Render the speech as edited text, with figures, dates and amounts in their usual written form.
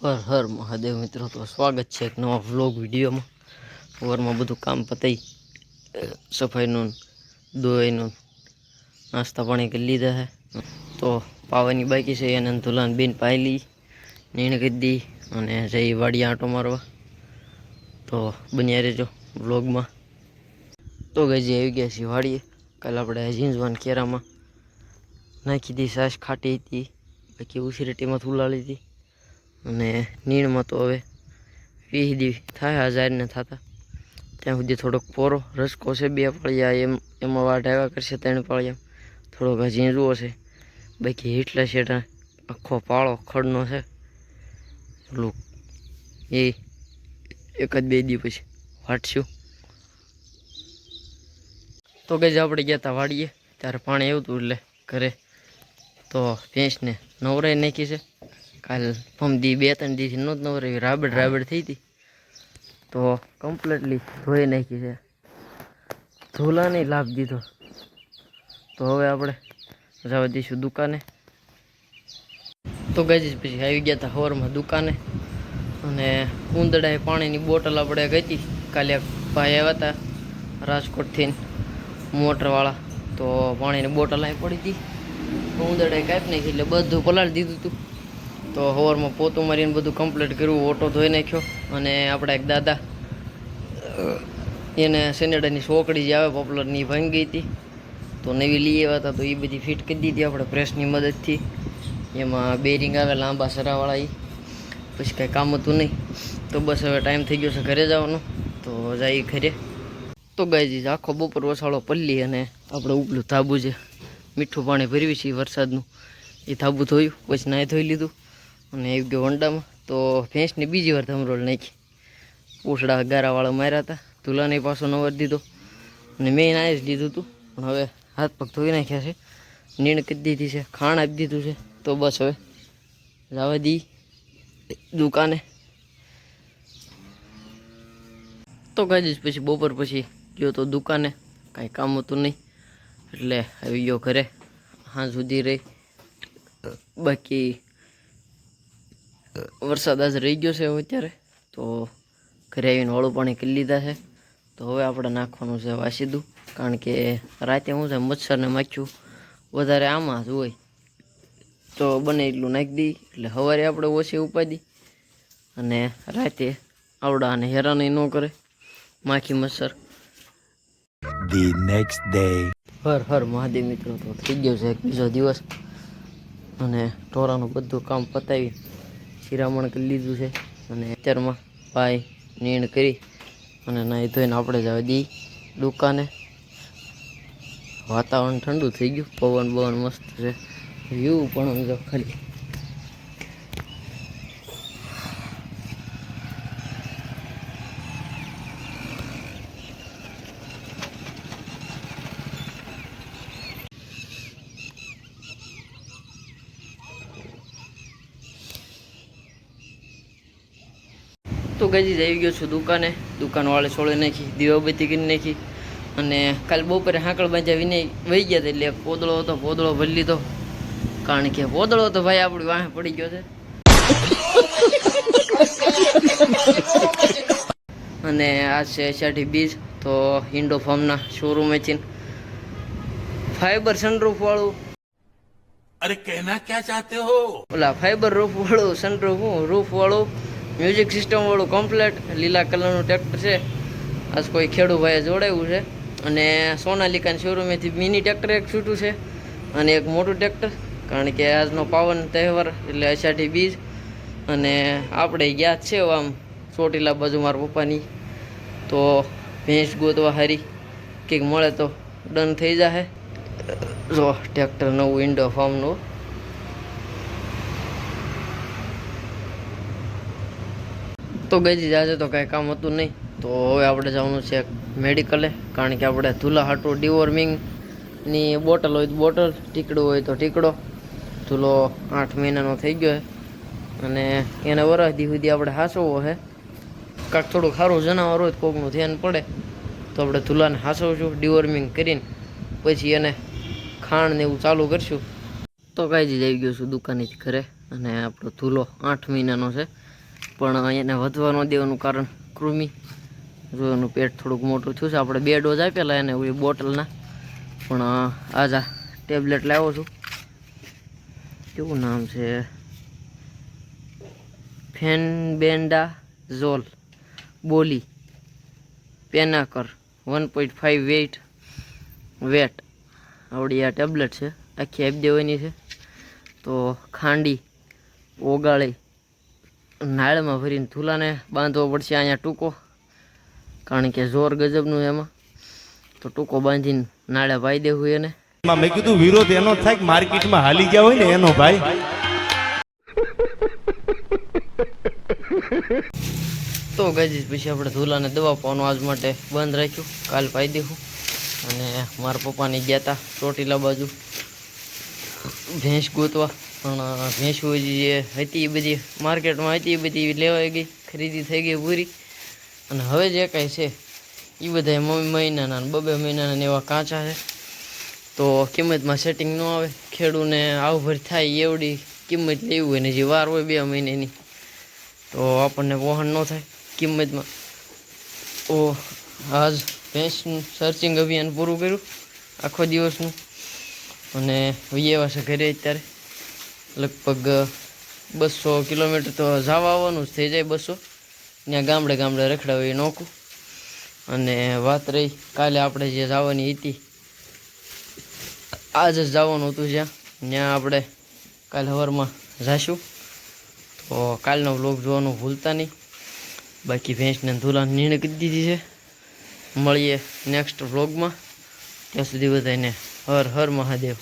હર હર મહાદેવ મિત્રો, તો સ્વાગત છે એક નવા વ્લોગ વિડીયોમાં. સવારમાં બધું કામ પતાવી સફાઈનું ધોઈનું નાસ્તા પાણી કરી લીધા છે. તો પાવાની બાકી છે એને ધુલાન બેન પાયલી નીણ કીધી અને જઈ વાડિયા આંટો મારવા. તો બન્યા રહેજો વ્લોગમાં. તો ગઈ આવી ગયા છીએ વાડીએ. કાલે આપણે ઝીંઝવાન કેરામાં નાખી હતી, છાશ ખાટી હતી, બાકી ઉસીરેટીમાં ઉલાળી હતી. અને નીણમાં તો હવે 20 દી થાય હજારને થતા, ત્યાં સુધી થોડોક પોરો રસકો છે. 2 પાળિયા એમાં વાટ આવ્યા કરશે. 3 પાળિયા થોડોક ઝીંઝવો છે. બાકી હીટલા શેટા આખો પાળો ખડનો છે. એટલું એ 1-2 દી પછી વાટશું. તો ગઈ આપણે ગયા હતા વાડીએ, ત્યારે પાણી આવ્યું હતું એટલે ઘરે તો ભેંસને નવરાઈ નાખી છે. કાલ ફમદી 2-3 દીથી નહોત નવરાવી, રાબડ થઈ હતી. તો કમ્પ્લીટલી ધોઈ નાખી છે, ધોલાને લાભ દીધો. તો હવે આપણે જવા દઈશું દુકાને. તો ગઈ પછી આવી ગયા હતા સવારમાં દુકાને. અને ઉંદડાએ પાણીની બોટલ આપણે ગઈ હતી. કાલે એક ભાઈ આવ્યા હતા રાજકોટથી મોટરવાળા, તો પાણીની બોટલ અહીં પડી હતી. ઉંદડાએ કાપી નાખી એટલે બધું પલાળી દીધું હતું. તો સવારમાં પોતું મારીને બધું કમ્પ્લીટ કર્યું, ઓટો ધોઈ નાખ્યો. અને આપણા એક દાદા એને સેનેડાની સોકડી જે આવે પોપ્યુલરની ભાંગી ગઈ હતી, તો નવી લઈ આવ્યા હતા. તો એ બધી ફિટ કરી દીધી આપણે પ્રેસની મદદથી. એમાં બેરિંગ આવે લાંબા સરાવાળા, એ પછી કાંઈ કામ હતું નહીં. તો બસ હવે ટાઈમ થઈ ગયો છે ઘરે જવાનો, તો જઈએ ઘરે. તો ગાય આખો બપોર વસાળો પલ્લી અને આપણે ઉપલું ધાબુ છે મીઠું પાણી ભરવી છે વરસાદનું, એ ધાબુ ધોયું, પછી નાહી ધોઈ લીધું અને આવી ગયો વંડામાં. તો ભેંસને બીજી વાર ધમરોળ નાખી. પૂછડા ગારાવાળા માર્યા હતા, ધુલાને પાછો નવાર દીધો અને મેં નાહી જ લીધું હતું. પણ હવે હાથ પગ ધોઈ નાખ્યા છે, નીણ કરી દીધી છે, ખાણ આપી દીધું છે. તો બસ હવે જવા દી દુકાને. તો કાંઈ જ પછી બપોર પછી ગયો તો દુકાને, કાંઈ કામ હતું નહીં એટલે આવી ગયો ઘરે. સાંજ સુધી રહી. બાકી વરસાદ આજ રહી ગયો છે હવે અત્યારે. તો ઘરે આવીને વાળું પાણી કરી લીધા છે. તો હવે આપણે નાખવાનું છે વાસીદું, કારણ કે રાતે શું છે મચ્છરને માખ્યું વધારે આમાં જ હોય. તો બને એટલું નાખી દઈ એટલે સવારે આપણે ઓછી ઉપાડી અને રાતે આવડા અને હેરાન ન કરે માખી મચ્છર. The next day. Har Har Mahadev મિત્રો, તો થઈ ગયો છે એક બીજો દિવસ અને ઢોરાનું બધું કામ પતાવી શિરામણ કરી લીધું છે. અને અત્યારમાં ભાઈ નીણ કરી અને નાહી ધોઈને આપણે જવા દઈ દુકાને. વાતાવરણ ઠંડુ થઈ ગયું, પવન બવન મસ્ત છે, વ્યૂ પણ જો ખાલી. તો ગઈ આવી ગયો છું દુકાને. દુકાનવાળે છોડી નાખી, દીવાબત્તી કરી નાખી. અને કાલે બપોરે હાંકળ બાંધ્યા વિનય વહી ગયા હતા, એટલે પોદળો હતો, પોદળો ભરી લીધો. કારણ કે પોદળો તો ભાઈ આપણી વાહે પડી ગયો છે. અને આ છે અષાઢી બીજ. તો ઇન્ડો ફાર્મના શોરૂમેથી ફાઈબર સનરૂફ વાળું, अरे कहना क्या चाहते हो? ઓલા ફાઈબર રૂફ વાળું સનરૂફ, રૂફ વાળું મ્યુઝિક સિસ્ટમ વાળું કમ્પ્લેટ લીલા કલરનું ટ્રેક્ટર છે. આજ કોઈ ખેડૂભાઈએ જોડાયું છે. અને સોનાલિકાના શોરૂમેથી મિની ટ્રેક્ટર એક છૂટું છે અને એક મોટું ટ્રેક્ટર. કારણ કે આજનો પાવન તહેવાર એટલે અષાઢી બીજ. અને આપણે ગયા છે આમ ચોટીલા બાજુ મારા પપ્પાની, તો ભેંસ ગોતવા હારી કંઈક મળે તો ડન થઈ જાય. જો ટ્રેક્ટર નવું ઇન્ડો ફાર્મનું. તો ગઈ આજે તો કાંઈ કામ હતું નહીં. તો હવે આપણે જવાનું છે મેડિકલે, કારણ કે આપણે ધૂલા હાટું ડિવોર્મિંગની બોટલ હોય તો બોટલ, ટીકડો હોય તો ટીકડો. ધૂલો 8 મહિનાનો થઈ ગયો છે અને એને વરસદી સુધી આપણે હાંસવો છે. કાંઈક થોડુંક સારું જનાવર હોય તો કોકનું ધ્યાન પડે તો આપણે ધૂલાને હાંસવશું ડિવોર્મિંગ કરીને, પછી એને ખાણ ને એવું ચાલુ કરશું. તો કાંઈ જ આવી ગયો છું દુકાનેથી ઘરે. અને આપણો ધૂલો 8 મહિનાનો છે. પણ એને વધવા ન દેવાનું કારણ કૃમિ. જો એનું પેટ થોડુંક મોટું થયું છે. આપણે 2 ડોઝ આપેલા એને એ બોટલના, પણ આજ આ ટેબ્લેટ લાવ્યો છું. કેવું નામ છે? ફેનબેન્ડાઝોલ બોલી પેનાકર 1.5 વેટ આવડી આ ટેબ્લેટ છે. આખી આપી દેવાની છે. તો ખાંડી ઓગાળી નાળમાં ભરીને ધૂલાને બાંધવો પડશે અહીંયા ટૂંકો, કારણ કે જોર ગજબનું એમાં. તો ટૂંકો બાંધીને નાળે પાઈ દેવું એને. મેં કીધું વિરોધ એનો થાય કે માર્કેટમાં હાલી ગયા હોય ને એનો ભાઈ. તો ગાઈઝ પછી આપણે ધૂલાને દવા પાવાનું આજ માટે બંધ રાખ્યું, કાલ પાઈ દેવું. અને મારા પપ્પાની ગયા હતા ચોટીલા બાજુ ભેંસ ગોતવા, પણ ભેંસું જે હતી એ બધી માર્કેટમાં હતી એ બધી લેવાઈ ગઈ, ખરીદી થઈ ગઈ પૂરી. અને હવે જે કાંઈ છે એ બધા મહિનાના 2 મહિનાના એવા કાચા છે. તો કિંમતમાં સેટિંગ ન આવે, ખેડૂને આવભર થાય એવડી કિંમત લેવી હોય ને જે વાર હોય 2 મહિનાની, તો આપણને વહન ન થાય કિંમતમાં. તો આજ ભેંસનું સર્ચિંગ અભિયાન પૂરું કર્યું આખો દિવસનું, અને એવા છે ઘરે. અત્યારે લગભગ 200 કિલોમીટર તો જવા આવવાનું જ થઈ જાય. 200 ત્યાં ગામડે રખડાવી નોખું. અને વાત રહી કાલે આપણે જે જવાની હતી, આજ જ જવાનું હતું ત્યાં આપણે કાલે સવારમાં જઈશું. તો કાલનો વ્લોગ જોવાનું ભૂલતા નહીં. બાકી ભેંસને ધૂલાને નિર્ણય કરી દીધી છે. મળીએ નેક્સ્ટ વ્લોગમાં. ત્યાં સુધી બધાને હર હર મહાદેવ.